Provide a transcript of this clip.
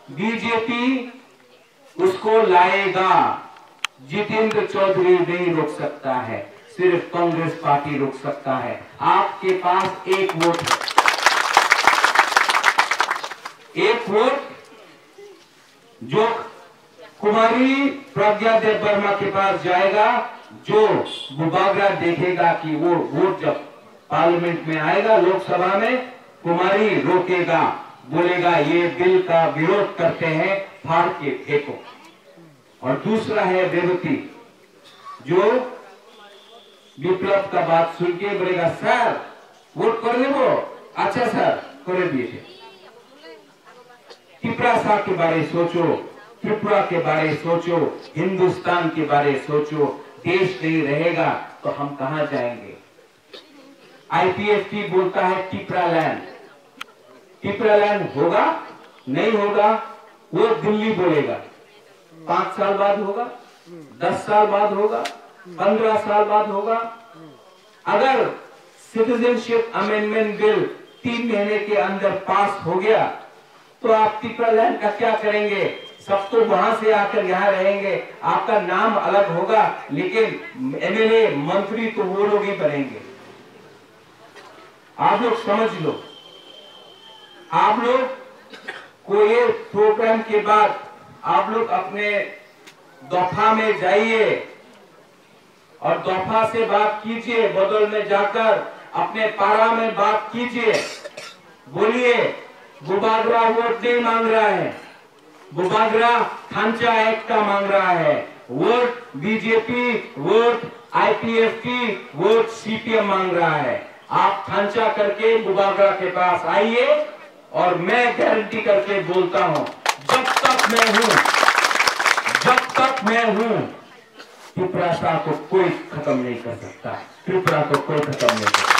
BJP उसको लाएगा, जितेंद्र चौधरी नहीं रोक सकता है, सिर्फ कांग्रेस पार्टी रोक सकता है। आपके पास एक वोट है, एक वोट जो कुमारी प्रज्ञा देव वर्मा के पास जाएगा, जो बुबागरा देखेगा कि वो वोट जब पार्लियामेंट में आएगा, लोकसभा में, कुमारी रोकेगा, बोलेगा ये बिल का विरोध करते हैं, फाड़ के फेंको। और दूसरा है रेवती, जो विप्लव का बात सुन के बोलेगा सर वोट कर दे, वो अच्छा सर कर दिए। त्रिपुरा साहब के बारे सोचो, त्रिपुरा के बारे सोचो, हिंदुस्तान के बारे सोचो। देश नहीं रहेगा तो हम कहां जाएंगे? IPFT बोलता है त्रिपुरा लैंड, त्रिपुरा लैंड होगा नहीं होगा वो दिल्ली बोलेगा। 5 साल बाद होगा, 10 साल बाद होगा, 15 साल बाद होगा। अगर सिटीजनशिप अमेंडमेंट बिल 3 महीने के अंदर पास हो गया तो आप त्रिपुरा लैंड का क्या करेंगे? सब तो वहां से आकर यहाँ रहेंगे, आपका नाम अलग होगा, लेकिन MLA मंत्री तो वो लोग ही बनेंगे। आप लोग समझ लो, आप लोग को ये प्रोग्राम के बाद आप लोग अपने दफा में जाइए और दफा से बात कीजिए, बदल में जाकर अपने पारा में बात कीजिए, बोलिए बुबागरा वोट नहीं मांग रहा है, बुबागरा खांचा एक्ट का मांग रहा है, vote BJP, vote IPFT, vote CPM मांग रहा है। आप खांचा करके बुबागरा के पास आइए और मैं गारंटी करके बोलता हूं, जब तक मैं हूं त्रिपुरा को कोई खत्म नहीं कर सकता, त्रिपुरा को कोई खत्म नहीं कर सकता।